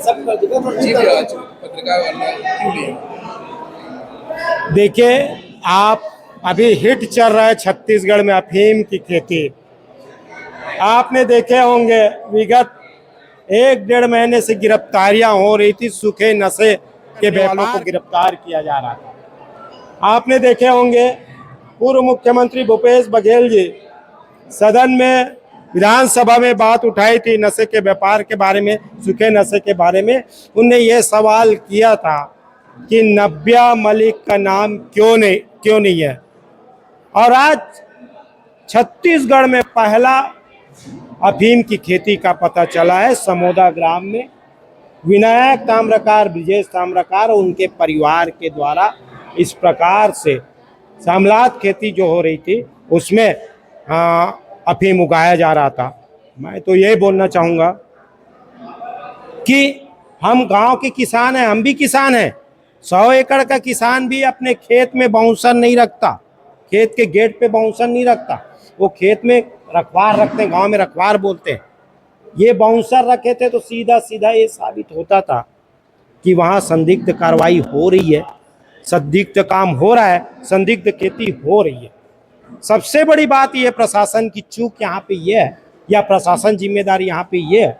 सब कर देगा पत्रकार वाला क्यों नहीं? देखिए, आप अभी हिट चल रहा है छत्तीसगढ़ में अफीम की खेती। आपने देखे होंगे विगत 1-1.5 महीने से गिरफ्तारियां हो रही थी, सूखे नशे के वालों को गिरफ्तार किया जा रहा था। आपने देखे होंगे पूर्व मुख्यमंत्री भूपेश बघेल जी सदन में विधानसभा में बात उठाई थी नशे के व्यापार के बारे में, सूखे नशे के बारे में। उनने ये सवाल किया था कि नव्या मलिक का नाम क्यों नहीं है। और आज छत्तीसगढ़ में पहला अफीम की खेती का पता चला है समोदा ग्राम में। विनायक ताम्रकार, ब्रिजेश ताम्रकार और उनके परिवार के द्वारा इस प्रकार से सामलात खेती जो हो रही थी उसमें अफीम उगाया जा रहा था। मैं तो ये बोलना चाहूँगा कि हम गांव के किसान हैं, हम भी किसान हैं। 100 एकड़ का किसान भी अपने खेत में बाउंसर नहीं रखता, खेत के गेट पे बाउंसर नहीं रखता, वो खेत में रखवार रखते हैं, गांव में रखवार बोलते हैं। ये बाउंसर रखे थे तो सीधा सीधा ये साबित होता था कि वहाँ संदिग्ध कार्रवाई हो रही है, संदिग्ध काम हो रहा है, संदिग्ध खेती हो रही है। सबसे बड़ी बात ये प्रशासन की चूक यहाँ पे ये है, या प्रशासन जिम्मेदारी यहाँ पे ये है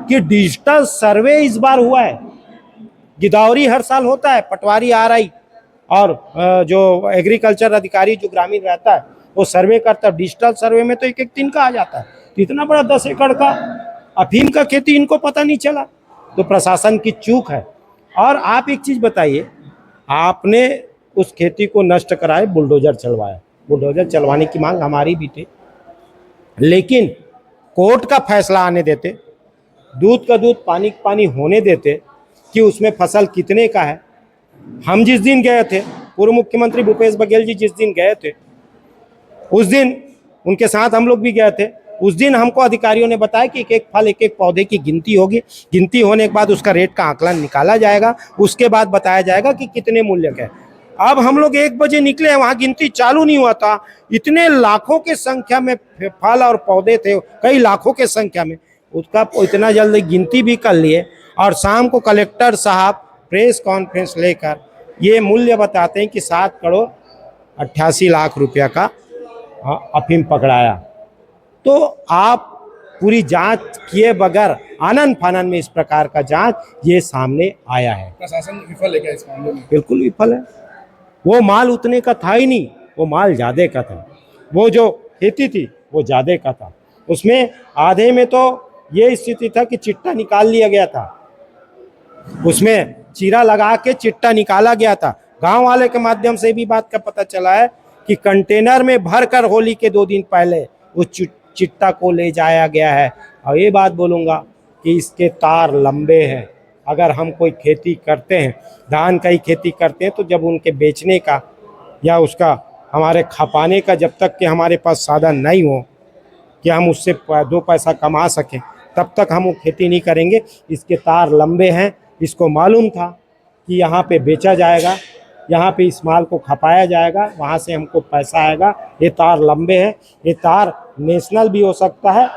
कि डिजिटल सर्वे इस बार हुआ है। गिदावरी हर साल होता है, पटवारी RI और जो एग्रीकल्चर अधिकारी जो ग्रामीण रहता है वो सर्वे करता है। डिजिटल सर्वे में तो एक दिन का आ जाता है, तो इतना बड़ा 10 एकड़ का अफीम का खेती इनको पता नहीं चला, तो प्रशासन की चूक है। और आप एक चीज़ बताइए, आपने उस खेती को नष्ट कराए, बुलडोजर चलवाया। बुलडोजर चलवाने की मांग हमारी भी थी, लेकिन कोर्ट का फैसला आने देते, दूध का दूध पानी का पानी होने देते कि उसमें फसल कितने का है। हम जिस दिन गए थे, पूर्व मुख्यमंत्री भूपेश बघेल जी जिस दिन गए थे, उस दिन उनके साथ हम लोग भी गए थे। उस दिन हमको अधिकारियों ने बताया कि एक एक फल, एक एक पौधे की गिनती होगी। गिनती होने के बाद उसका रेट का आकलन निकाला जाएगा, उसके बाद बताया जाएगा कि कितने मूल्य का है। अब हम लोग 1 बजे निकले, वहाँ गिनती चालू नहीं हुआ था। इतने लाखों के संख्या में फल और पौधे थे, कई लाखों के संख्या में, उसका इतना जल्दी गिनती भी कर लिए। और शाम को कलेक्टर साहब प्रेस कॉन्फ्रेंस लेकर ये मूल्य बताते हैं कि 7 करोड़ 88 लाख रुपया का अफीम पकड़ाया। तो आप पूरी जांच किए बगैर आनन फानन में इस प्रकार का जांच ये सामने आया है। प्रशासन विफल है क्या इस मामले में? बिल्कुल विफल है। वो माल उतने का था ही नहीं, वो माल ज़्यादा का था। वो जो खेती थी वो ज़्यादा का था। उसमें आधे में तो ये स्थिति था कि चिट्टा निकाल लिया गया था, उसमें चीरा लगा के चिट्टा निकाला गया था। गांव वाले के माध्यम से भी बात का पता चला है कि कंटेनर में भरकर होली के 2 दिन पहले उस चिट्टा को ले जाया गया है। और ये बात बोलूँगा कि इसके तार लंबे हैं। अगर हम कोई खेती करते हैं, धान का ही खेती करते हैं, तो जब उनके बेचने का या उसका हमारे खपाने का जब तक कि हमारे पास साधन नहीं हो कि हम उससे 2 पैसा कमा सकें, तब तक हम वो खेती नहीं करेंगे। इसके तार लंबे हैं। इसको मालूम था कि यहाँ पे बेचा जाएगा, यहाँ पे इस माल को खपाया जाएगा, वहाँ से हमको पैसा आएगा। ये तार लंबे हैं, ये तार नेशनल भी हो सकता है,